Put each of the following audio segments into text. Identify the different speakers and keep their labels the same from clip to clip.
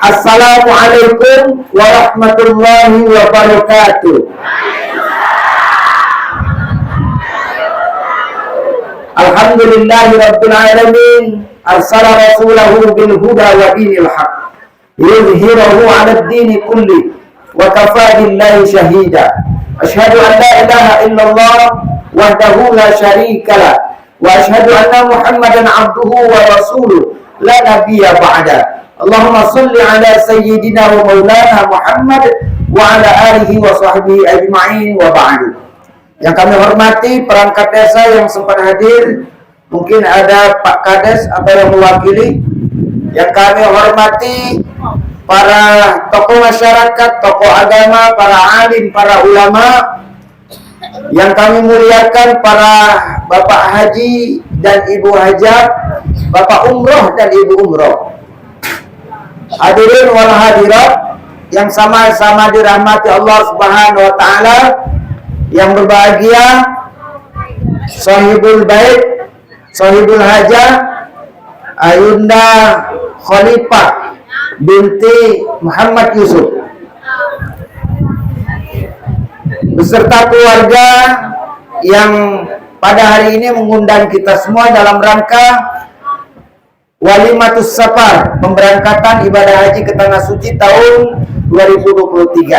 Speaker 1: Assalamualaikum warahmatullahi wabarakatuh. Alhamdulillahi rabbil alamin, arsala rasulahu bil huda wa dinil haq yuzhirahu 'ala ad-din kulli wa kafa billahi shahida. Asyhadu an la ilaha illallah wahdahu la syarika lah wa asyhadu anna Muhammadan 'abduhu wa rasuluh la nabiyya ba'da. Allahumma salli ala sayyidina wa maulana Muhammad wa ala alihi wa sahbihi ajma'in wa ba'du. Yang kami hormati perangkat desa yang sempat hadir, mungkin ada Pak Kades atau yang mewakili. Yang kami hormati para tokoh masyarakat, tokoh agama, para alim, para ulama. Yang kami muliakan para Bapak Haji dan Ibu Hajat, Bapak Umroh dan Ibu Umroh. Hadirin wal hadirat yang sama-sama dirahmati Allah Subhanahu wa taala, yang berbahagia sahibul bait, sahibul hajah Ayunda Khalifah binti Muhammad Yusuf beserta keluarga yang pada hari ini mengundang kita semua dalam rangka Walimatus Safar, pemberangkatan ibadah haji ke Tanah Suci tahun 2023.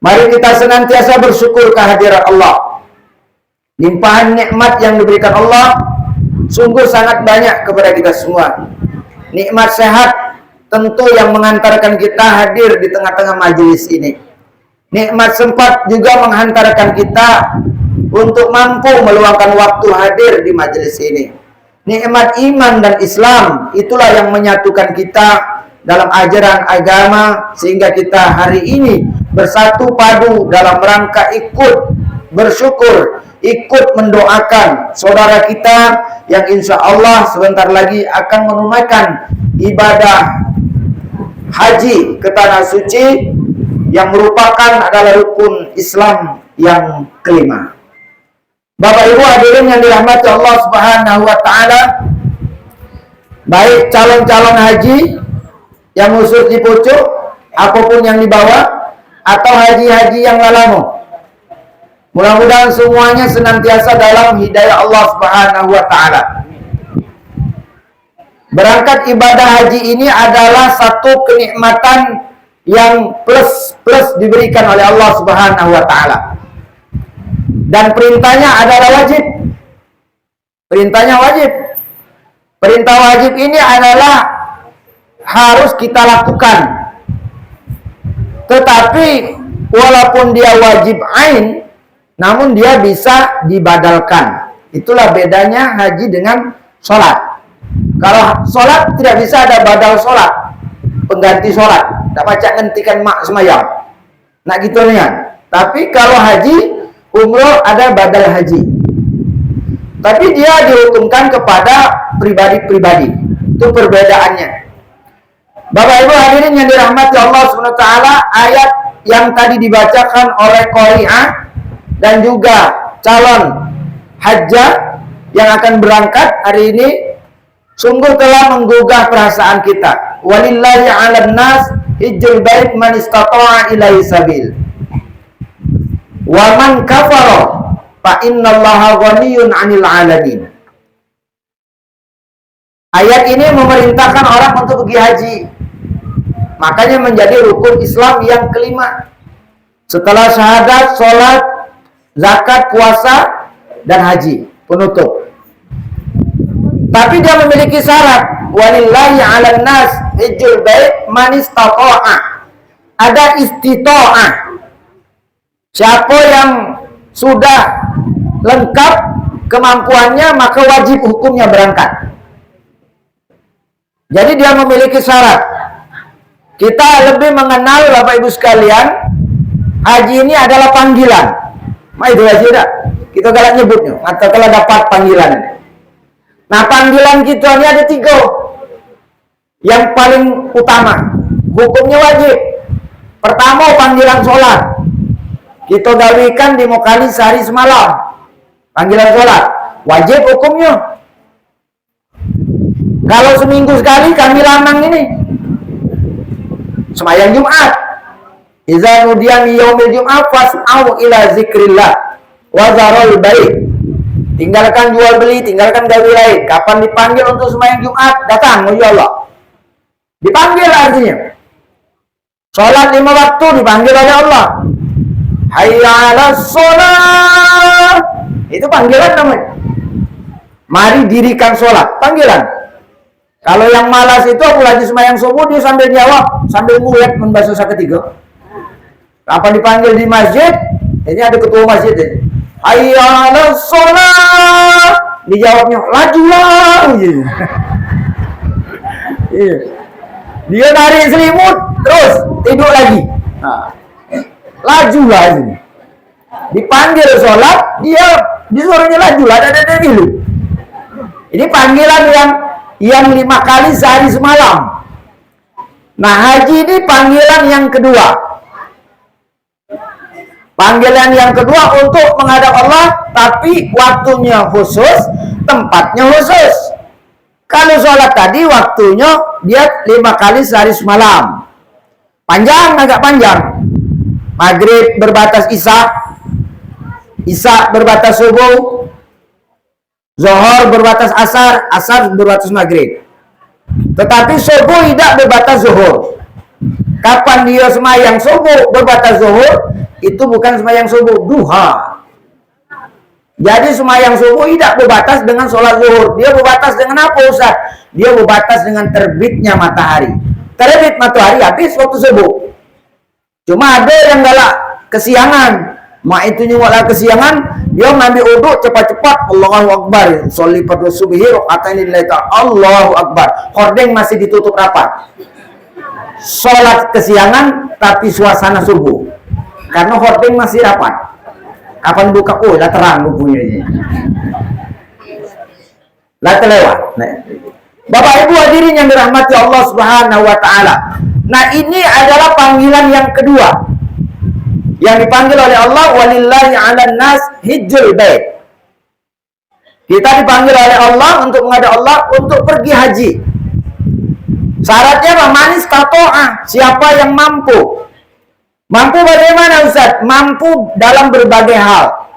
Speaker 1: Mari kita senantiasa bersyukur kehadiran Allah. Limpahan nikmat yang diberikan Allah sungguh sangat banyak kepada kita semua. Nikmat sehat tentu yang mengantarkan kita hadir di tengah-tengah majelis ini. Nikmat sempat juga menghantarkan kita untuk mampu meluangkan waktu hadir di majelis ini. Nikmat iman dan Islam itulah yang menyatukan kita dalam ajaran agama, sehingga kita hari ini bersatu padu dalam rangka ikut bersyukur, ikut mendoakan saudara kita yang insya Allah sebentar lagi akan menunaikan ibadah haji ke Tanah Suci yang merupakan adalah rukun Islam yang kelima. Bapak Ibu hadirin yang dirahmati Allah Subhanahu wa taala, baik calon-calon haji yang khusus di pucuk apapun yang dibawa atau haji-haji yang lalamu, mudah-mudahan semuanya senantiasa dalam hidayah Allah Subhanahu wa taala. Berangkat ibadah haji ini adalah satu kenikmatan yang plus diberikan oleh Allah Subhanahu wa taala. Dan perintahnya adalah wajib. Perintahnya wajib. Perintah wajib ini adalah harus kita lakukan. Tetapi walaupun dia wajib ain, namun dia bisa dibadalkan. Itulah bedanya haji dengan sholat. Kalau sholat tidak bisa ada badal sholat, pengganti sholat. Tak baca ngentikan mak semayang. Nak gitu nih. Tapi kalau haji umroh ada badal haji, tapi dia dihukumkan kepada pribadi-pribadi. Itu perbedaannya. Bapak Ibu hadirin yang dirahmati Allah SWT, ayat yang tadi dibacakan oleh Qari'ah dan juga calon hajjah yang akan berangkat hari ini sungguh telah menggugah perasaan kita. Walillahi 'alan nas hijjul bait man istata'a ilaihi sabil. Wa man kafara fa innallaha ghaniyun 'anil 'alamin. Ayat ini memerintahkan orang untuk pergi haji. Makanya menjadi rukun Islam yang kelima. Setelah syahadat, sholat, zakat, puasa, dan haji penutup. Tapi dia memiliki syarat. Walillahi 'alan nas hijjul bait man istata'a. Ada istita'ah. Siapa yang sudah lengkap kemampuannya maka wajib hukumnya berangkat. Jadi dia memiliki syarat. Kita lebih mengenal Bapak Ibu sekalian, haji ini adalah panggilan. Itu haji dah. Kita galak nyebutnya atau kalau dapat panggilan. Nah, panggilan kita ini ada 3. Yang paling utama, hukumnya wajib. Pertama, panggilan sholat. Kita gawikan di mokali sehari semalam. Panggilan sholat wajib hukumnya. Kalau seminggu sekali kami lanang ini sembahyang Jumat. Idza nudiya min yaumil jum'ah fas'au ila zikrillah wa zarul bait. Tinggalkan jual beli, tinggalkan gawe lain. Kapan dipanggil untuk sembahyang Jumat, datang menuju Allah. Dipanggil artinya. Salat 5 waktu dipanggil oleh Allah. Hayya 'alas shalah. Itu panggilan namanya. Mari dirikan sholat, panggilan. Kalau yang malas itu apalagi sembahyang subuh dia sambil jawab, sambil ngulet membasuh ketiga. Apa dipanggil di masjid? Ini ada ketua masjid ini. Hayya 'alas shalah. Dijawabnya lajulah. Iya. Dia narik selimut, terus tidur lagi. Nah, lajulah ini. Dipanggil sholat, dia disuruhnya lajulah, ada dulu. Ini panggilan yang 5 kali sehari semalam. Nah, haji ini panggilan yang kedua. Panggilan yang kedua untuk menghadap Allah, tapi waktunya khusus, tempatnya khusus. Kalau sholat tadi waktunya dia 5 kali sehari semalam. Panjang, agak panjang. Maghrib berbatas Isya, Isya berbatas subuh, Zuhur berbatas asar, asar berbatas maghrib. Tetapi subuh tidak berbatas zuhur. Kapan dia sembahyang subuh berbatas zuhur, itu bukan sembahyang subuh, duha. Jadi sembahyang subuh tidak berbatas dengan sholat zuhur. Dia berbatas dengan apa, Ustaz? Dia berbatas dengan terbitnya matahari. Terbit matahari habis waktu subuh. Cuma ada yang galak kesiangan. Mak itu nyuwala kesiangan, dia ngambil uduk cepat-cepat, Allahu Akbar, sholli pada subuhi rakaat ini Allahu Akbar. Hordeng masih ditutup rapat. Sholat kesiangan tapi suasana subuh. Karena hordeng masih rapat. Kapan buka? Oh, lah terang bukunya ini. Lah terlewat. Nah, Bapak Ibu hadirin yang dirahmati Allah Subhanahu wa taala. Nah, ini adalah panggilan yang kedua. Yang dipanggil oleh Allah, walillahi 'alan nas hijjul bait. Kita dipanggil oleh Allah untuk menghadap Allah untuk pergi haji. Syaratnya apa? Manis tato'ah. Siapa yang mampu? Mampu bagaimana, Ustaz? Mampu dalam berbagai hal.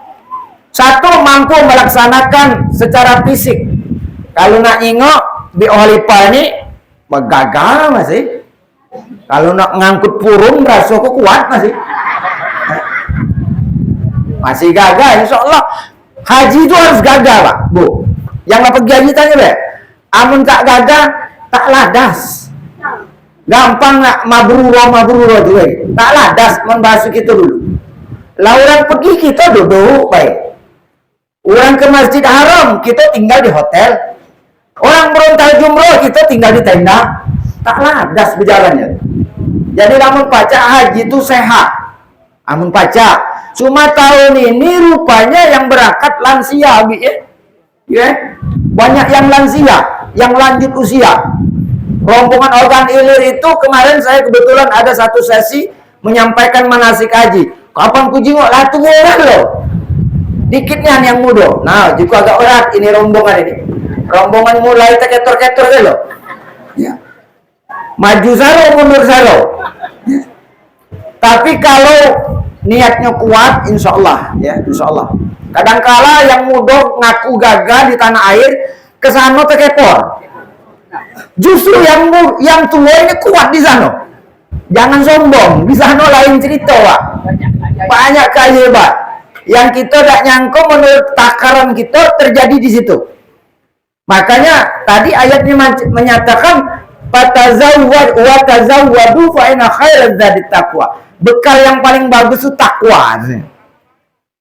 Speaker 1: Satu, mampu melaksanakan secara fisik. Kalau nak ingok di Ohlipa ini gagal masih. Kalau nak ngangkut purung rasa kuat masih gagal, insya Allah. Haji itu harus gagal, Pak, Bu. Yang nak pergi haji tanya, Be. Amun tak gagal, tak ladas. Gampang nak mabruro juga. Tak ladas membasuh kita dulu. Lah orang pergi kita duduk, baik. Orang ke Masjid Haram, kita tinggal di hotel. Orang berontal jumroh, kita tinggal di tenda. Tak ladas berjalannya. Jadi namun pacak haji itu sehat. Amun pacak. Cuma tahun ini rupanya yang berangkat lansia, ya. Banyak yang lansia, yang lanjut usia. Rombongan organ ilir itu kemarin saya kebetulan ada satu sesi menyampaikan manasik haji. Kapan ku jenguk lah tuh orang loh. Dikitnya yang muda. Nah, juga agak erat ini rombongan ini. Rombongan mulai terketor-ketor loh. Ya. Maju saro, mundur saro. Ya. Tapi kalau niatnya kuat, insya Allah, ya, insya Allah. Kadangkala yang muda ngaku gagal di tanah air, kesana terkepor. Justru yang tua ini kuat di sana. Jangan sombong, di sana lain cerita, Pak. Banyak kehebat yang kita tidak nyangka menurut takaran kita terjadi di situ. Makanya tadi ayatnya menyatakan fatazawwad wa tazawwadu fa inna khairaz zadi taqwa. Bekal yang paling bagus itu takwa.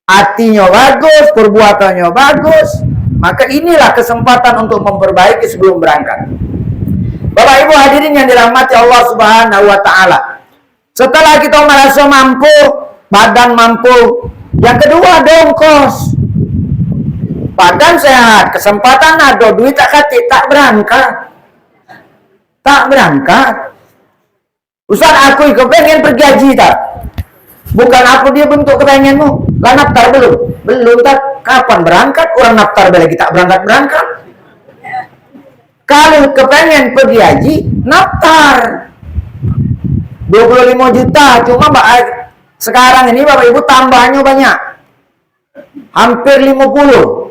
Speaker 1: Hatinya bagus, perbuatannya bagus. Maka inilah kesempatan untuk memperbaiki sebelum berangkat. Bapak Ibu hadirin yang dirahmati Allah Subhanahu wa taala. Setelah kita merasa mampu, badan mampu, yang kedua dongkos. Badan sehat, kesempatan ada, duit tak kati, tak berangkat. Tak berangkat. Ustaz, aku kepengen pergi haji tak? Bukan apa dia bentuk kepengenmu. Lah naftar belum? Belum tak? Kapan berangkat? Orang naftar lagi tak berangkat-berangkat. Kalau kepengen pergi haji, naftar 25 juta. Cuma sekarang ini Bapak Ibu tambahnya banyak, hampir 50.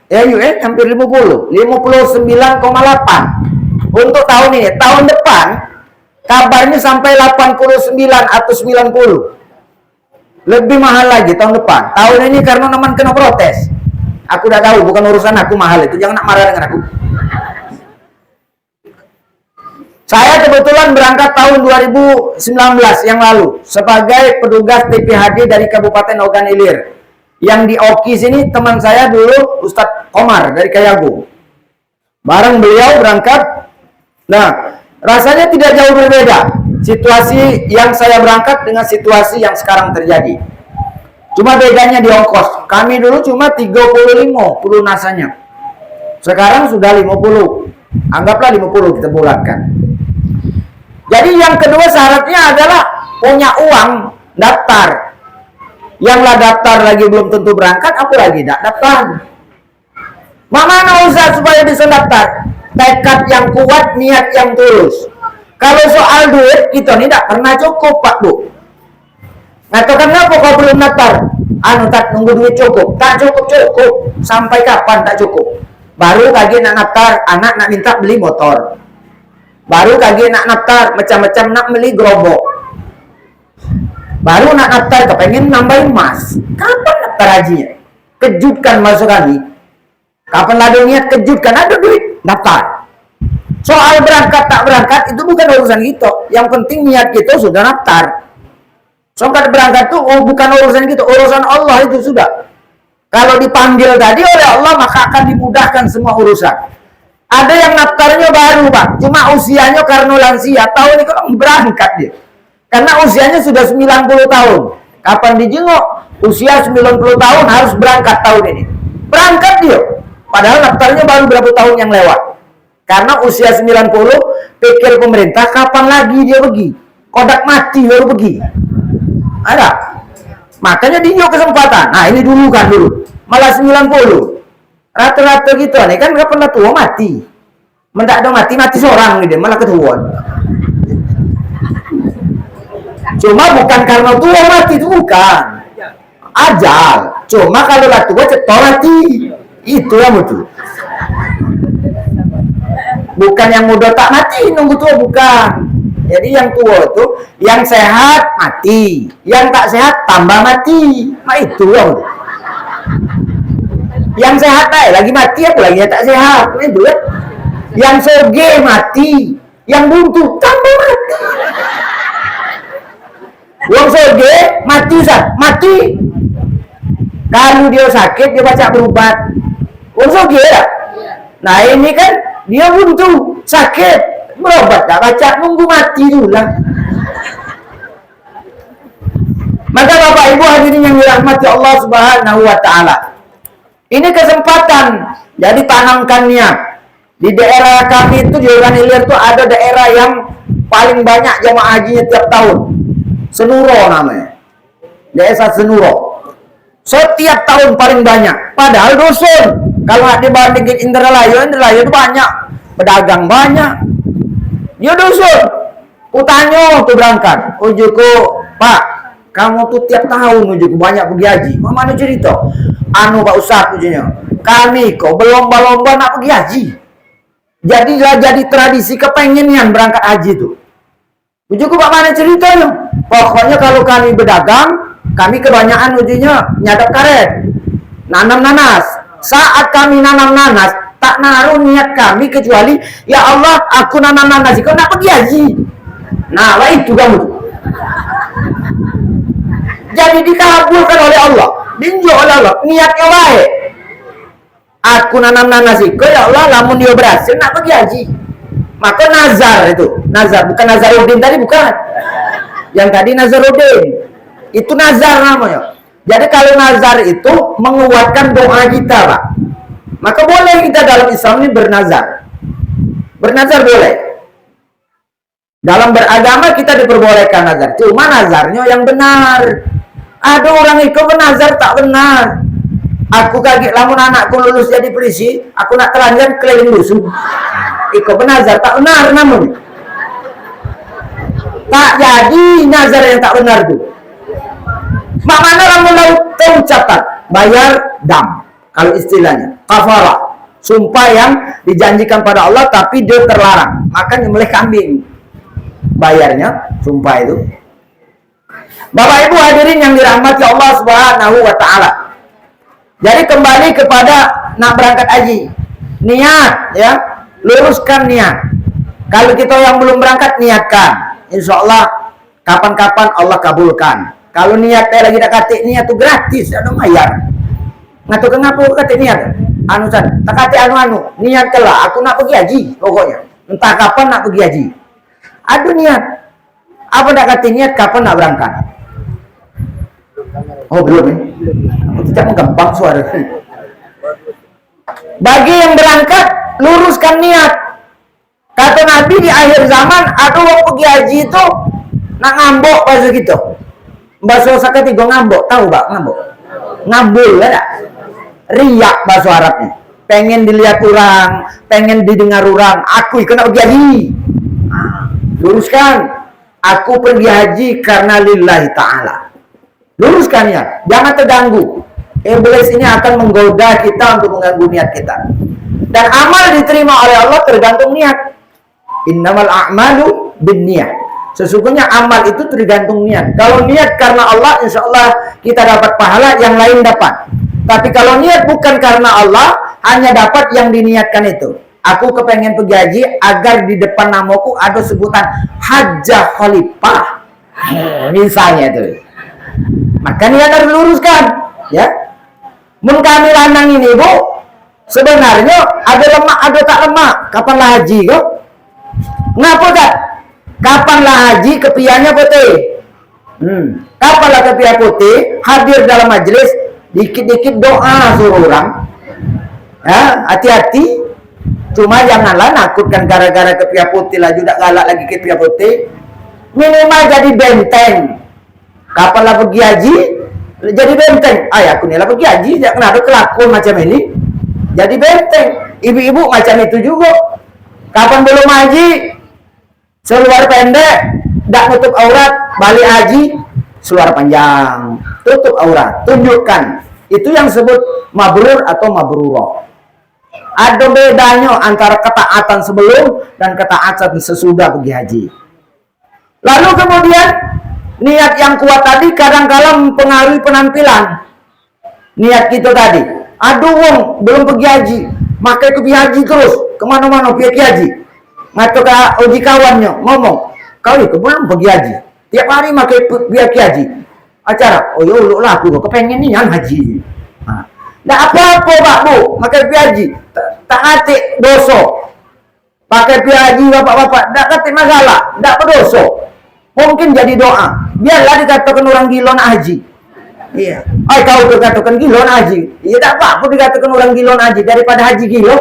Speaker 1: Ya hampir 50, 59,8 untuk tahun ini. Tahun depan kabarnya sampai 89 atau 90, lebih mahal lagi tahun depan. Tahun ini karena teman kena protes. Aku udah tahu, bukan urusan aku mahal itu, jangan nak marah dengan aku. Saya kebetulan berangkat tahun 2019 yang lalu sebagai petugas TPHD dari Kabupaten Ogan Ilir. Yang di Oki sini teman saya dulu Ustadz Komar dari Kayagung. Bareng beliau berangkat. Nah, rasanya tidak jauh berbeda situasi yang saya berangkat dengan situasi yang sekarang terjadi. Cuma bedanya di ongkos. Kami dulu cuma 35 pelunasannya. Sekarang sudah 50. Anggaplah 50 kita bulatkan. Jadi yang kedua syaratnya adalah punya uang daftar. Yang lah daftar lagi belum tentu berangkat, aku lagi tidak daftar. Mana usah supaya bisa daftar? Tekad yang kuat, niat yang tulus. Kalau soal duit, kita ini tidak pernah cukup, Pak Bu. Atau kenapa kau belum daftar? Tak nunggu duit cukup. Tak cukup. Sampai kapan tak cukup? Baru lagi nak daftar, anak nak minta beli motor. Baru lagi nak daftar, macam-macam nak beli gerobak. Baru nak daftar, kepengen nambahin emas. Kapan daftar hajinya? Kejutkan masuk kami. Kapan ada niat kejutkan, ada duit, daftar. Soal berangkat tak berangkat itu bukan urusan kita. Yang penting niat kita sudah daftar. Soal berangkat itu bukan urusan kita, urusan Allah itu sudah. Kalau dipanggil tadi oleh Allah maka akan dimudahkan semua urusan. Ada yang daftarnya baru, Pak. Cuma usianya karena lansia. Tahun ini kok berangkat dia. Karena usianya sudah 90 tahun. Kapan dijenguk? Usia 90 tahun harus berangkat tahun ini. Berangkat dia. Padahal daftarnya baru berapa tahun yang lewat. Karena usia 90, pikir pemerintah kapan lagi dia pergi. Kodak mati baru pergi. Ada. Makanya dia kesempatan. Nah ini dulu kan dulu. Malah 90. Rata-rata gitu nih kan kapan lah tua mati. Mendak ada mati seorang nih dia malah ketahuan. Cuma bukan karena tua mati itu bukan. Ajal. Cuma kalau lah tua cepat mati. Itu yang betul. Bukan yang muda tak mati nunggu tua bukan. Jadi yang tua itu yang sehat mati, yang tak sehat tambah mati. Nah itu yang betul. Yang sehat lagi mati, aku lagi tak sehat. Itu kan? Yang soge mati, yang buntu tambah mati. Yang soge mati, mati. Kalau dia sakit dia baca berobat. Yang soge ya. Nah ini kan dia buntu sakit berobat tak baca nunggu mati dulu lah. Maka Bapak Ibu hadirin yang dirahmati Allah Subhanahu wa taala. Ini kesempatan, jadi tanamkan niat. Di daerah kami itu di Ogan Ilir itu ada daerah yang paling banyak jamaah hajinya tiap tahun. Senuro namanya. Desa Senuro. Setiap tahun paling banyak. Padahal dusun. Kalau dibandingin Indralaya itu banyak. Pedagang banyak. Ya dusun. Kutanya tuh berangkat. Ujuku, Pak, kamu tuh tiap tahun ujuku banyak pergi haji. Mana cerita? Anu Pak Ustaz ujinya. Kami kok berlomba-lomba nak pergi haji. Jadi tradisi kepenginian berangkat haji itu. Ujuku Pak mana ceritanya? Pokoknya kalau kami berdagang, kami kebanyakan ujinya nyadap karet. Nanam nanas. Saat kami nanam nanas, tak naruh niat kami kecuali ya Allah aku nanam nanas kau nak pergi haji. Nah lah itu kamu. Jadi dikabulkan oleh Allah, dinjau oleh Allah, niatnya baik. Aku nanam nanas itu ya Allah lamun dia berhasil nak pergi haji. Maka nazar itu, nazar bukan Nazaruddin tadi bukan. Yang tadi Nazaruddin itu nazar namanya. Jadi kalau nazar itu menguatkan doa kita, Pak. Maka boleh kita dalam Islam ini bernazar. Bernazar boleh. Dalam beragama kita diperbolehkan nazar. Cuma nazarnya yang benar. Ada orang itu bernazar tak benar. Aku kaget lamun anakku lulus jadi polisi, aku nak telanjang keliling dusun. ikut benazar tak benar namun. Tak jadi nazar yang tak benar tuh. Maknanya lamun tahu ucapan bayar dam. Kalau istilahnya kafarah, sumpah yang dijanjikan pada Allah tapi dia terlarang, maka nyembelih kambing. Bayarnya sumpah itu. Bapak Ibu hadirin yang dirahmati Allah Subhanahu wa taala. Jadi kembali kepada nak berangkat haji. Niat ya, luruskan niat. Kalau kita yang belum berangkat niatkan. Insya Allah kapan-kapan Allah kabulkan. Kalau niatnya lagi tak katik niat itu gratis, ada bayar. Ngatu kenapa kata niat? Anusan, tak kata anu niat kelah. Aku nak pergi haji, pokoknya. Entah kapan nak pergi haji. Aduh niat. Apa nak kata niat? Kapan nak berangkat? Oh belum ya? Aku tidak menggembang suara. Bagi yang berangkat, luruskan niat. Kata Nabi di akhir zaman, aduh mau pergi haji itu nak ngambok bahasa gitu. Bahasa sakit ngambok, tahu Pak ngambok? Ngambul ya tak? Riak bahasa Arabnya. Pengen dilihat orang, pengen didengar orang. Aku kena pergi haji. Luruskan. Aku pergi haji karena lillahi ta'ala. Luruskan ya. Jangan terganggu. Iblis ini akan menggoda kita untuk mengganggu niat kita. Dan amal diterima oleh Allah tergantung niat. Innamal a'malu binniyah. Sesungguhnya amal itu tergantung niat. Kalau niat karena Allah, insya Allah kita dapat pahala, yang lain dapat. Tapi kalau niat bukan karena Allah, hanya dapat yang diniatkan itu. Aku kepengen pergi haji agar di depan namaku ada sebutan Hajjah Khalifah. Misalnya itu. Maka niat harus diluruskan. Ya. Mun kami lanang ini Bu, sebenarnya ada lemak, ada tak lemak. Kapanlah haji kok? Ngapa tak? Kapanlah haji kepiannya putih? Kapanlah kepian putih? Hadir dalam majelis, dikit-dikit doa suruh orang. Ya, hati-hati. Cuma janganlah nakutkan gara-gara kepian putih lah, juga galak lagi kepian putih. Minimal jadi benteng. Kapanlah pergi haji, jadi benteng. Aku nih lah pergi haji, jangan ada kelakuan macam ini. Jadi benteng. Ibu-ibu macam itu juga. Kapan belum haji, seluar pendek, tak nutup aurat, balik haji, seluar panjang, tutup aurat, tunjukkan. Itu yang sebut mabrur atau mabrurah. Ada bedanya antara ketaatan sebelum dan ketaatan sesudah pergi haji. Lalu kemudian niat yang kuat tadi kadang-kala mempengaruhi penampilan. Niat kita tadi, aduh wong belum pergi haji, maka pergi haji terus kemana-mana pergi haji. Ngatur ke uji kawannya ngomong, kau itu belum pergi haji, tiap hari pakai pergi haji. Acara, oh ya lah aku kepengen nih yang haji. Nggak apa-apa Pak Bu, pakai pergi haji, tak atik dosa. Pakai pergi haji bapak-bapak, tak atik masalah, tak berdosa. Mungkin jadi doa, biarlah dikatakan orang gila nak haji. Iya, kau dikatakan gila nak haji. Iya tak apa-apa dikatakan orang gila nak haji daripada haji gila.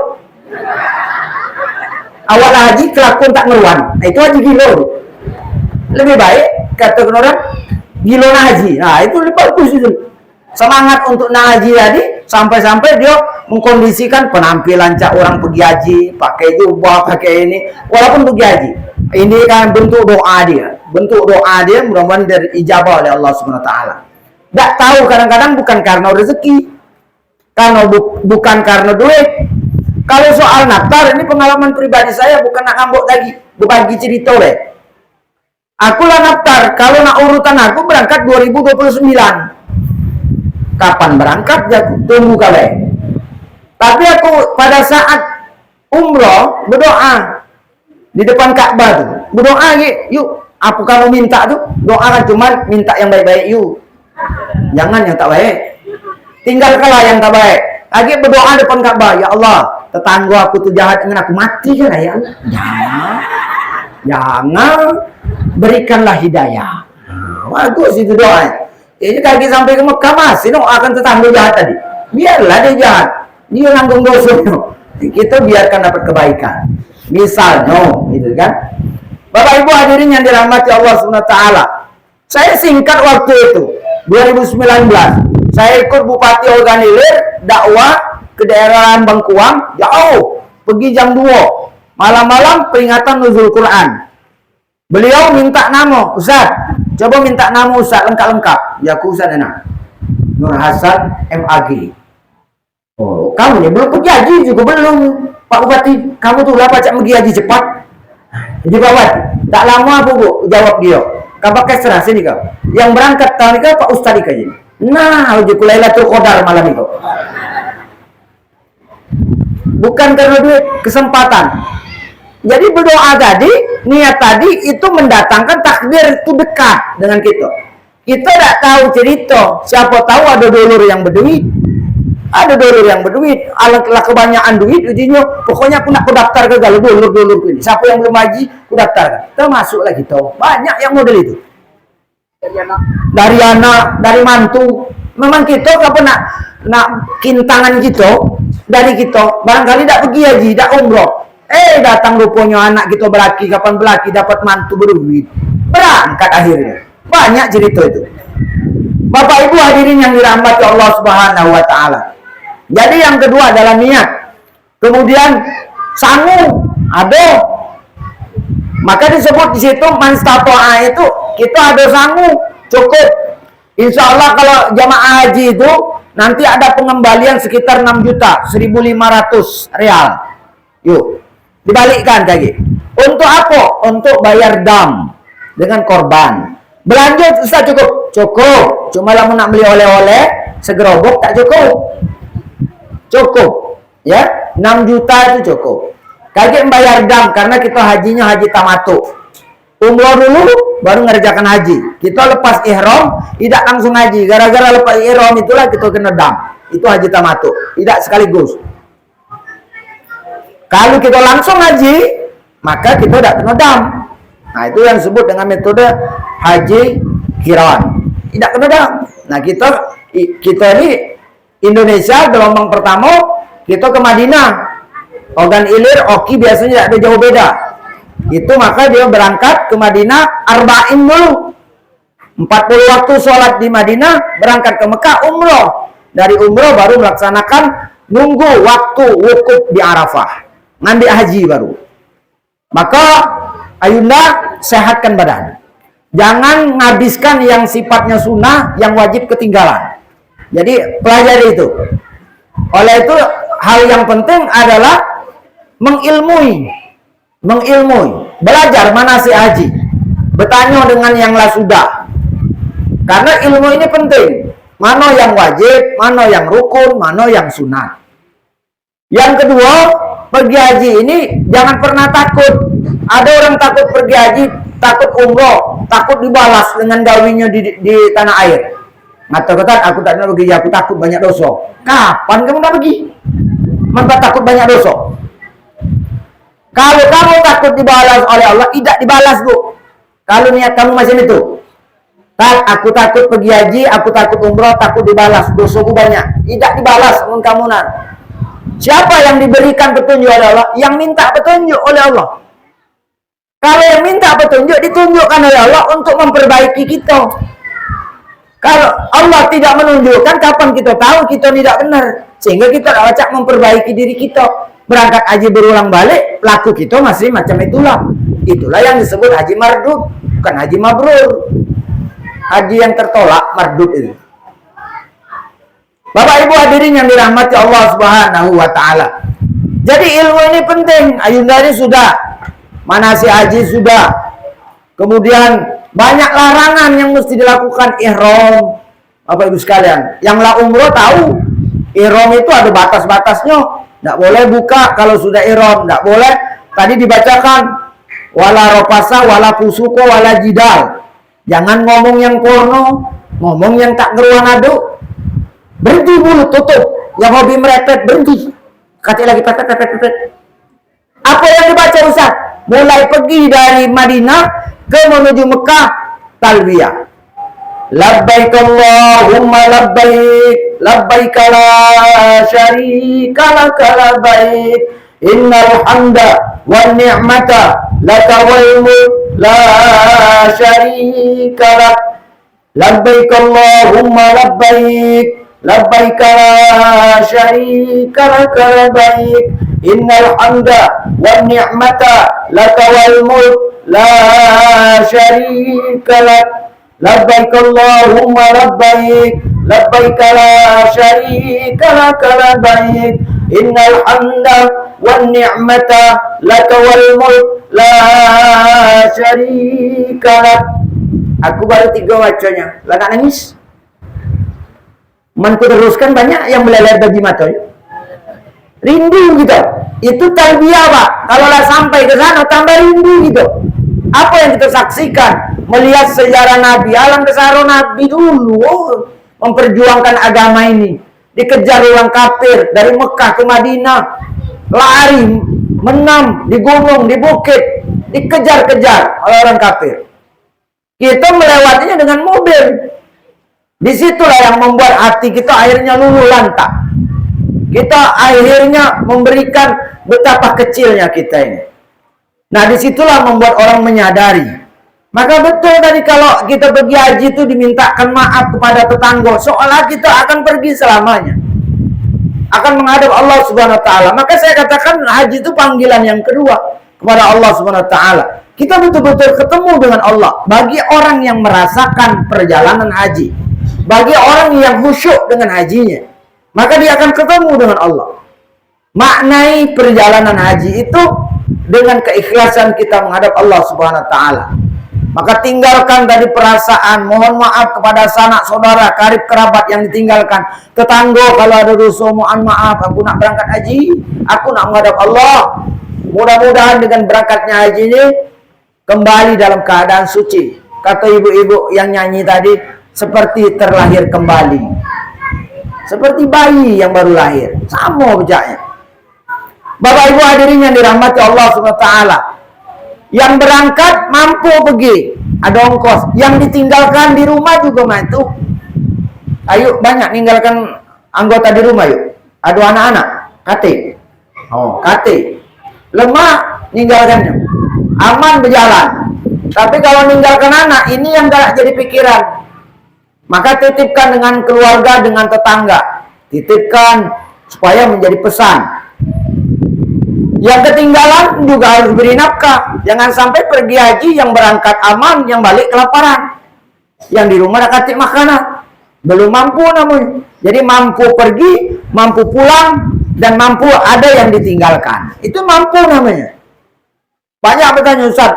Speaker 1: Awal haji kelakuan tak ngeruan, itu haji gila. Lebih baik katakan orang gila nak haji. Nah itu lebih bagus itu. Semangat untuk nak haji tadi sampai-sampai dia mengkondisikan penampilan cak orang pergi haji, pakai jubah, pakai ini, walaupun pergi haji. Ini kan bentuk doa dia. Bentuk doa dia mudah-mudahan diijabah oleh Allah Subhanahu wa taala. Tak tahu kadang-kadang bukan karena rezeki. Karena bukan karena duit. Kalau soal naftar, ini pengalaman pribadi saya, bukan nak ngambok lagi, berbagi cerita weh. Aku lah naftar, kalau nak urutan aku berangkat 2029. Kapan berangkat? Ya tunggu kali. Tapi aku pada saat umroh berdoa di depan Ka'bah tuh, berdoa yuk. Apa kamu minta tuh? Doa kan cuma minta yang baik-baik yuk. Jangan yang tak baik. Tinggal kalah yang tak baik. Lagi berdoa depan Ka'bah, ya Allah, tetangga aku tuh jahat dengan aku mati kan ya Allah. Jangan berikanlah hidayah. Bagus itu doa. Ini kaki sampai ke Mekah masih akan tetangga jahat tadi. Biarlah dia jahat. Dia nanggung dosanya. Kita biarkan dapat kebaikan. Misalnya, gitu kan. Bapak Ibu hadirin yang dirahmati Allah SWT. Saya singkat waktu itu 2019. Saya ikut Bupati Organilir dakwah ke daerah Bangkuang, jauh, pergi jam 2. Malam-malam peringatan nuzul Quran. Beliau minta nama, Ustaz, coba minta nama Ustaz lengkap-lengkap. Ya aku Ustaz enak. Nur Hasan MAG. Oh, kamu nih belum pergi haji juga belum, Pak Bupati. Kamu tuh lah baca pergi haji cepat. Di bawah, tak lama apa bu? Jawab dia. Kau pakai serah sini kau. Yang berangkat tahun ini Pak Ustaz kaji. Nah, uji Lailatul Qadar malam itu. Bukan karena duit, kesempatan. Jadi berdoa tadi, niat tadi itu mendatangkan takdir itu dekat dengan kita. Kita tidak tahu cerita, siapa tahu ada dulur yang berduit. Ada dulur yang berduit, ala kebanyakan duit ujinya, pokoknya aku nak daftar ke galau dulur ini. Siapa yang belum haji, aku daftar. Kita masuklah kita. Banyak yang model itu. Dari anak, dari mantu. Memang kita apa nak kintangan kita dari kita. Barangkali tidak pergi haji, tidak umroh. Datang rupanya anak kita berlaki, kapan berlaki dapat mantu berduit. Berangkat akhirnya. Banyak cerita itu. Bapak Ibu hadirin yang dirahmati Allah Subhanahu wa taala. Jadi yang kedua adalah niat. Kemudian sangu, ada. Maka disebut di situ manstatoa itu kita ada sangu, cukup. Insya Allah kalau jamaah haji itu nanti ada pengembalian sekitar 6 juta, 1.500 real. Yuk, dibalikkan lagi. Untuk apa? Untuk bayar dam dengan korban. Belanja bisa cukup? Cukup. Cuma lah nak beli oleh-oleh segerobok tak cukup. Cukup. Ya, 6 juta itu cukup. Kaki membayar dam karena kita hajinya haji tamatu. Umroh dulu baru ngerjakan haji. Kita lepas ihram tidak langsung haji. Gara-gara lepas ihram itulah kita kena dam. Itu haji tamatu, tidak sekaligus. Kalau kita langsung haji, maka kita tidak kena dam. Nah, itu yang disebut dengan metode haji kiran. Tidak kena dam. Nah, kita ini Indonesia gelombang pertama kita ke Madinah. Organ ilir, oki biasanya tidak ada jauh beda. Itu maka dia berangkat ke Madinah arba'in dulu. 40 waktu sholat di Madinah, berangkat ke Mekah umroh. Dari umroh baru melaksanakan nunggu waktu wukuf di Arafah. Ngambil haji baru. Maka ayunda sehatkan badan. Jangan menghabiskan yang sifatnya sunnah, yang wajib ketinggalan. Jadi pelajari itu. Oleh itu hal yang penting adalah mengilmui, belajar manasik haji, bertanya dengan yang lah sudah. Karena ilmu ini penting. Mana yang wajib, mana yang rukun, mana yang sunat. Yang kedua, pergi haji ini jangan pernah takut. Ada orang takut pergi haji, takut umroh, takut dibalas dengan gawinya di tanah air. Kata-kata aku tak nak pergi, aku takut banyak dosa. Kapan kamu nak pergi? Maka takut banyak dosa. Kalau kamu takut dibalas oleh Allah, tidak dibalas, Bu. Kalau niat kamu macam itu. Aku takut pergi haji, aku takut umroh, takut dibalas. Dosaku banyak. Tidak dibalas pun kamu nak. Siapa yang diberikan petunjuk oleh Allah? Yang minta petunjuk oleh Allah. Kalau yang minta petunjuk ditunjukkan oleh Allah untuk memperbaiki kita. Kalau Allah tidak menunjukkan, kapan kita tahu kita tidak benar? Sehingga kita acak memperbaiki diri kita. Berangkat haji berulang balik, pelaku kita masih macam itulah. Itulah yang disebut haji mardud, bukan haji mabrur. Haji yang tertolak, mardud itu. Bapak Ibu hadirin yang dirahmati Allah Subhanahu wa taala. Jadi ilmu ini penting. Ayunda ini sudah, manasik haji sudah. Kemudian banyak larangan yang mesti dilakukan ihram. Bapak Ibu sekalian, yang lah umroh tahu ihram itu ada batas-batasnya. Tidak boleh buka kalau sudah ihram, tidak boleh. Tadi dibacakan wala ropasa, wala pusuko, wala jidal. Jangan ngomong yang porno, ngomong yang tak ngeruan aduk. Berhenti mulut, tutup. Yang hobi merepet, berhenti. Kata lagi, pepet. Apa yang dibaca Ustaz? Mulai pergi dari Madinah ke menuju Mekah, talbiyah. Labbaik Allahumma labbaik, labbaik la syarika lak labbaik, innal hamda wan ni'mata laka wal mulk la syarika lak. Labbaik Allahumma labbaik, labbaik la syarika lak labbaik, Innal hamda wan ni'mata laka wal mulk la syarika lak. Labbaik Allahumma labbaik, labbaik la syarika lak labbaik. Innal hamda wan ni'mata laka wal mulk la syarika lak. Aku baru 3 bacanya, lah tak nangis. Manku teruskan banyak yang meleler bagi mata. Rindu gitu. Itu tarbiyah, Pak. Kalau lah sampai ke sana tambah rindu gitu. Apa yang kita saksikan? Melihat sejarah Nabi, alam kesaro Nabi dulu memperjuangkan agama ini. Dikejar orang kafir dari Mekah ke Madinah. Lari, menam di gunung, di bukit, dikejar-kejar oleh orang kafir. Kita melewatinya dengan mobil. Disitulah yang membuat hati kita akhirnya luluh lantak. Kita akhirnya memberikan betapa kecilnya kita ini. Nah, disitulah membuat orang menyadari. Maka betul tadi kalau kita pergi haji itu dimintakan maaf kepada tetangga, seolah kita akan pergi selamanya, akan menghadap Allah Subhanahu Wa Taala. Maka saya katakan haji itu panggilan yang kedua kepada Allah Subhanahu Wa Taala. Kita betul-betul ketemu dengan Allah. Bagi orang yang merasakan perjalanan haji, bagi orang yang khusyuk dengan hajinya, maka dia akan ketemu dengan Allah. Maknai perjalanan haji itu dengan keikhlasan kita menghadap Allah Subhanahu Wa Taala. Maka tinggalkan tadi perasaan, mohon maaf kepada sanak saudara, karib kerabat yang ditinggalkan. Tetangga kalau ada dosa, mohon maaf, aku nak berangkat haji, aku nak menghadap Allah. Mudah-mudahan dengan berangkatnya haji ini kembali dalam keadaan suci. Kata ibu-ibu yang nyanyi tadi, seperti terlahir kembali, seperti bayi yang baru lahir, sama bejaknya. Bapak ibu hadirin yang dirahmati Allah SWT, yang berangkat mampu pergi, ada ongkos. Yang ditinggalkan di rumah juga itu. Ayo banyak ninggalkan anggota di rumah yuk. Ada anak-anak, kate. Oh, kate. Lemah ninggalkannya. Aman berjalan. Tapi kalau meninggalkan anak, ini yang gak jadi pikiran. Maka titipkan dengan keluarga, dengan tetangga. Titipkan supaya menjadi pesan. Yang ketinggalan juga harus beri nafkah. Jangan sampai pergi haji yang berangkat aman, yang balik kelaparan. Yang di rumah ada katik makanan. Belum mampu namun. Jadi mampu pergi, mampu pulang, dan mampu ada yang ditinggalkan. Itu mampu namanya. Banyak bertanya, Ustaz,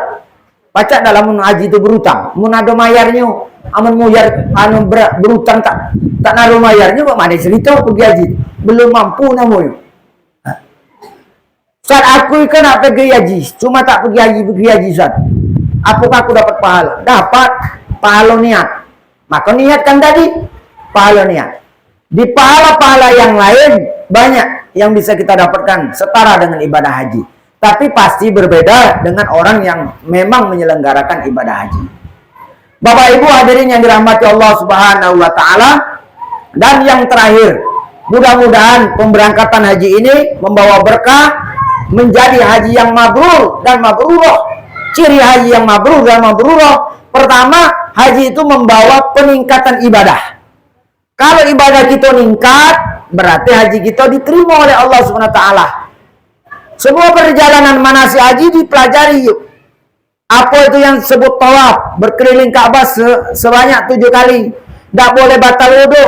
Speaker 1: pacak dalam haji itu berutang. Mun ada mayarnya, aman muyar anu berutang tak naruh mayarnya, kok mana cerita pergi haji. Belum mampu namanya. Ustaz, aku kan nak pergi haji, cuma tak pergi haji Ustaz. Apakah aku dapat pahala? Dapat pahala niat. Maka niatkan tadi pahala niat. Di pahala-pahala yang lain banyak yang bisa kita dapatkan setara dengan ibadah haji. Tapi pasti berbeda dengan orang yang memang menyelenggarakan ibadah haji. Bapak Ibu hadirin yang dirahmati Allah Subhanahu wa Ta'ala. Dan yang terakhir, mudah-mudahan pemberangkatan haji ini membawa berkah, menjadi haji yang mabrur dan mabrurah. Ciri haji yang mabrur dan mabrurah, pertama, haji itu membawa peningkatan ibadah. Kalau ibadah kita meningkat, berarti haji kita diterima oleh Allah Subhanahu wa Ta'ala. Semua perjalanan manasik haji dipelajari yuk. Apa itu yang disebut tawaf, berkeliling Ka'bah sebanyak 7 kali. Tidak boleh batal wudhu,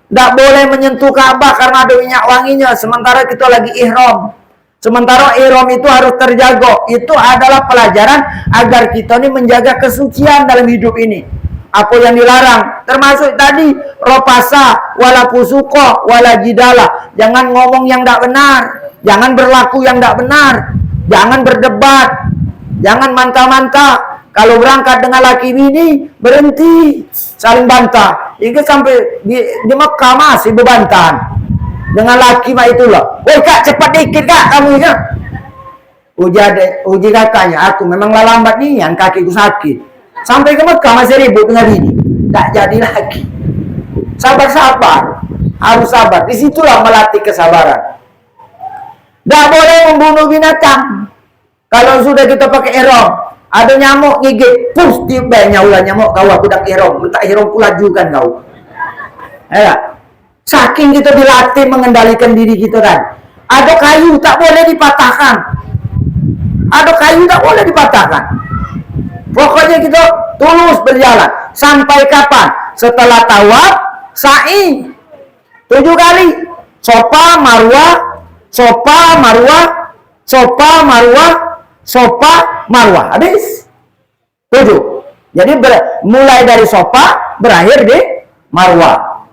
Speaker 1: tidak boleh menyentuh Ka'bah karena ada minyak wanginya. Sementara kita lagi ihram. Sementara ihram itu harus terjaga. Itu adalah pelajaran agar kita ini menjaga kesucian dalam hidup ini. Apa yang dilarang, termasuk tadi ropasa, wala fusuqa, wala jidala. Jangan ngomong yang tidak benar, jangan berlaku yang tidak benar, jangan berdebat, jangan mantah-mantah. Kalau berangkat dengan laki bini, berhenti saling bantah. Hingga sampai di Mekah masih berbantahan dengan laki mah itulah. Woi kak, cepat dikit kak kamu ya. Uji kakaknya, aku memang lambat nih, yang kakiku sakit. Sampai ke Mekah masih ribut dengan bini. Tak jadi lagi. Sabar-sabar. Harus sabar. Disitulah melatih kesabaran. Tak boleh membunuh binatang. Kalau sudah kita pakai ihram, ada nyamuk gigit, push tiba ulah nyamuk kau aku dak ihram, tak ihram pula juga kan kau. Ya. Saking kita dilatih mengendalikan diri kita kan. Ada kayu tak boleh dipatahkan. Ada kayu tak boleh dipatahkan. Pokoknya kita tulus berjalan. Sampai kapan? Setelah tawaf, sa'i 7 kali. Sofa, marwah, sofa, marwah, sofa, marwah, sofa, marwah. Habis 7. Jadi mulai dari sofa, berakhir di marwah.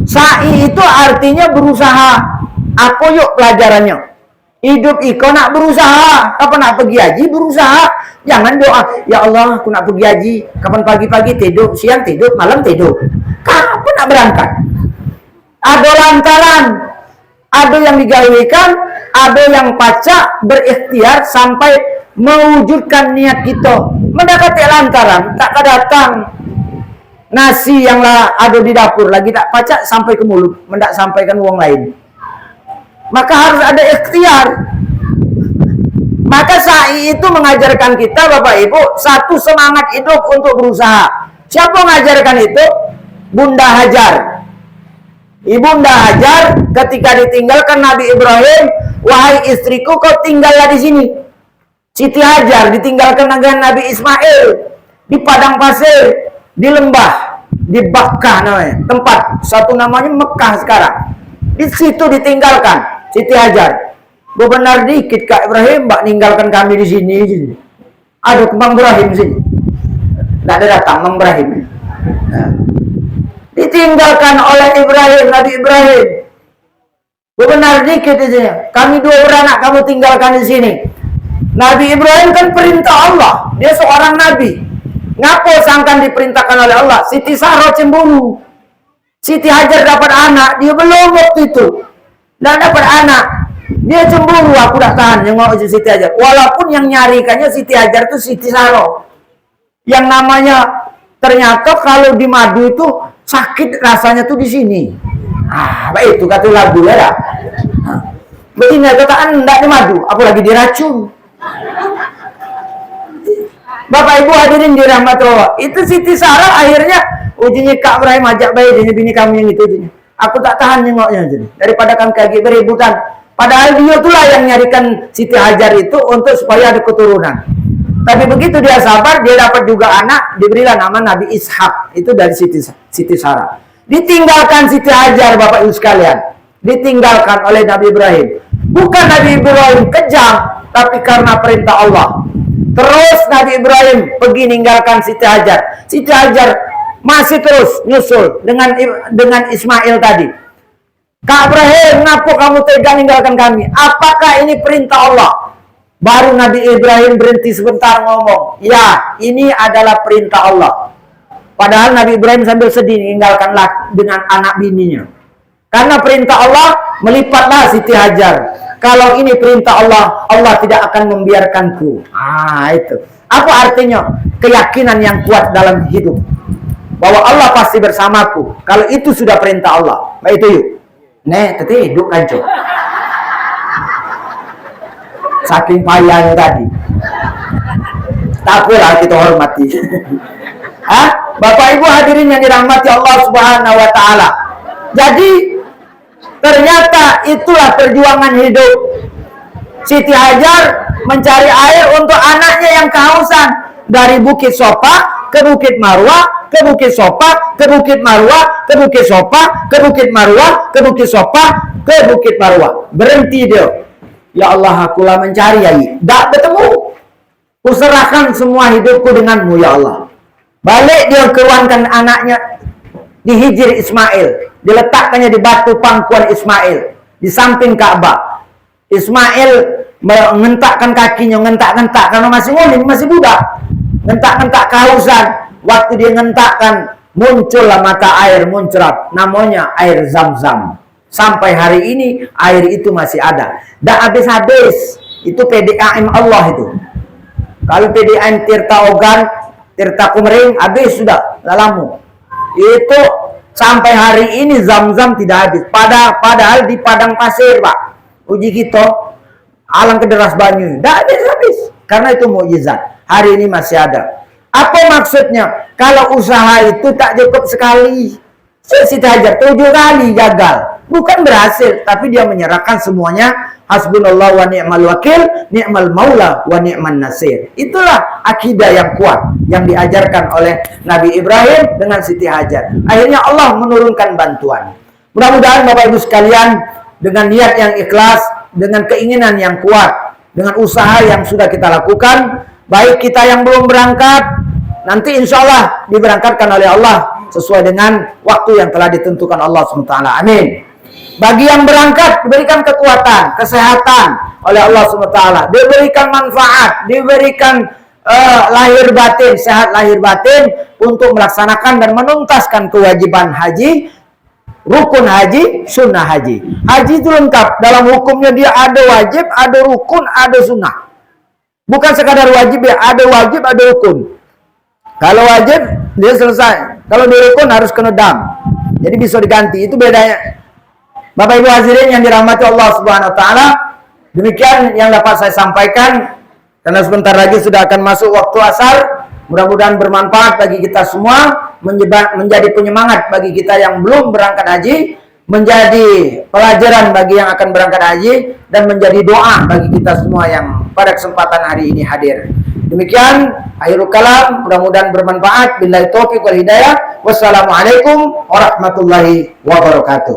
Speaker 1: Sa'i itu artinya berusaha. Apa yuk pelajarannya? Hidup iko nak berusaha. Kapan nak pergi haji berusaha. Jangan doa, ya Allah aku nak pergi haji. Kapan pagi-pagi tidur, siang tidur, malam tidur. Kapan nak berangkat? Ada lantaran, ada yang digawekan, ada yang pacak berikhtiar sampai mewujudkan niat kita. Mendekati lantaran, tak datang nasi yang ada di dapur lagi tak pacak sampai ke mulut, mendak sampaikan uang lain. Maka harus ada ikhtiar. Maka sa'i itu mengajarkan kita, Bapak Ibu, satu semangat hidup untuk berusaha. Siapa mengajarkan itu? Bunda Hajar. Ibunda Hajar ketika ditinggalkan Nabi Ibrahim, wahai istriku kau tinggallah di sini. Siti Hajar ditinggalkan dengan Nabi Ismail di padang pasir, di lembah, di Bakkah namanya. Tempat satu namanya Mekah sekarang. Di situ ditinggalkan Siti Hajar. Benar dikit Kak Ibrahim, mbak ninggalkan kami di sini. Ada Mang Ibrahim sini. Tidak ada datang Mang Ibrahim. Nah, ditinggalkan oleh Ibrahim, Nabi Ibrahim. Benar dikit di sini. Kami 2 beranak kamu tinggalkan di sini. Nabi Ibrahim kan perintah Allah. Dia seorang nabi. Ngapo sangkan diperintahkan oleh Allah? Siti Sarah cemburu. Siti Hajar dapat anak, dia belum waktu itu. Dan dapat anak. Dia cemburu, aku tak tahan yang mau Siti Hajar. Walaupun yang nyarikannya Siti Hajar itu Siti Sarah. Yang namanya ternyata kalau di madu itu sakit rasanya tuh di sini. Ah, baik itu kata lagu ya. Begini kata enggak di madu, apalagi diracun. Bapak Ibu hadirin dirahmati Allah. Itu Siti Sarah akhirnya ujinya Kak Ibrahim ajak bayi jadi bini kamu yang itu ujinya. Aku tak tahan nengoknya jadi. Daripada kan kaki beributan. Padahal dia itulah yang nyarikan Siti Hajar itu untuk supaya ada keturunan. Tapi begitu dia sabar, dia dapat juga anak, diberilah nama Nabi Ishak. Itu dari Siti Sarah. Ditinggalkan Siti Hajar, Bapak Ibu sekalian. Ditinggalkan oleh Nabi Ibrahim. Bukan Nabi Ibrahim kejam, tapi karena perintah Allah. Terus Nabi Ibrahim pergi ninggalkan Siti Hajar. Siti Hajar masih terus nyusul dengan Ismail tadi. Kak Ibrahim, kenapa kamu tega ninggalkan kami? Apakah ini perintah Allah? Baru Nabi Ibrahim berhenti sebentar ngomong, ya ini adalah perintah Allah. Padahal Nabi Ibrahim sambil sedih meninggalkanlah dengan anak bininya. Karena perintah Allah, melipatlah Siti Hajar. Kalau ini perintah Allah, Allah tidak akan membiarkanku. Ah, itu. Apa artinya? Keyakinan yang kuat dalam hidup. Bahwa Allah pasti bersamaku. Kalau itu sudah perintah Allah. Baik itu yuk. Nih, tadi hidup kanco. Saking payahnya tadi. Tak apalah kita hormati. Hah? Bapak Ibu hadirin yang dirahmati Allah Subhanahu wa taala. Jadi ternyata itulah perjuangan hidup. Siti Hajar mencari air untuk anaknya yang kehausan dari Bukit Sofa ke Bukit Marwah, ke Bukit Sofa, ke Bukit Marwah, ke Bukit Sofa, ke Bukit Marwah, ke Bukit Sofa, ke Bukit Marwah. Berhenti dia. Ya Allah, akulah mencari Yai. Tak bertemu. Kuserahkan semua hidupku denganmu ya Allah. Balik dia keluarkan anaknya di Hijri Ismail. Diletakkannya di batu pangkuan Ismail. Di samping Ka'bah. Ismail mengentakkan kakinya, ngentak-ngentak. Karena masih nguling, masih budak. Ngentak-ngentak kehausan. Waktu dia ngentakkan, muncullah mata air muncrat. Namanya air Zam-Zam. Sampai hari ini air itu masih ada. Dan habis-habis. Itu PDAM Allah itu. Kalau PDAM Tirta Ogan, Tirta Kumering, habis sudah. Lalamu. Itu sampai hari ini Zam-Zam tidak habis. Padahal di padang pasir, Pak. Uji kita, alang kederas banyu. Tidak habis-habis. Karena itu mukjizat. Hari ini masih ada. Apa maksudnya? Kalau usaha itu tak cukup sekali. Siti Hajar 7 kali gagal. Bukan berhasil, tapi dia menyerahkan semuanya. Hasbunallah wa ni'mal wakil, ni'mal maula wa ni'man nasir. Itulah akidah yang kuat yang diajarkan oleh Nabi Ibrahim dengan Siti Hajar. Akhirnya Allah menurunkan bantuan. Mudah-mudahan Bapak Ibu sekalian, dengan niat yang ikhlas, dengan keinginan yang kuat, dengan usaha yang sudah kita lakukan, baik kita yang belum berangkat, nanti insya Allah diberangkatkan oleh Allah sesuai dengan waktu yang telah ditentukan Allah SWT. Amin. Bagi yang berangkat, diberikan kekuatan, kesehatan oleh Allah SWT, diberikan manfaat, diberikan lahir batin, sehat lahir batin untuk melaksanakan dan menuntaskan kewajiban haji, rukun haji, sunnah haji. Haji itu lengkap, dalam hukumnya dia ada wajib, ada rukun, ada sunnah. Bukan sekadar wajib ya, ada wajib, ada rukun. Kalau wajib dia selesai, kalau di rukun harus kena dam, jadi bisa diganti. Itu bedanya. Bapak Ibu hadirin yang dirahmati Allah Subhanahu wa taala, demikian yang dapat saya sampaikan karena sebentar lagi sudah akan masuk waktu asar. Mudah-mudahan bermanfaat bagi kita semua, menjadi penyemangat bagi kita yang belum berangkat haji, menjadi pelajaran bagi yang akan berangkat haji, dan menjadi doa bagi kita semua yang pada kesempatan hari ini hadir. Demikian akhirul kalam, mudah-mudahan bermanfaat. Billahi taufiq wal hidayah. Wassalamualaikum warahmatullahi wabarakatuh.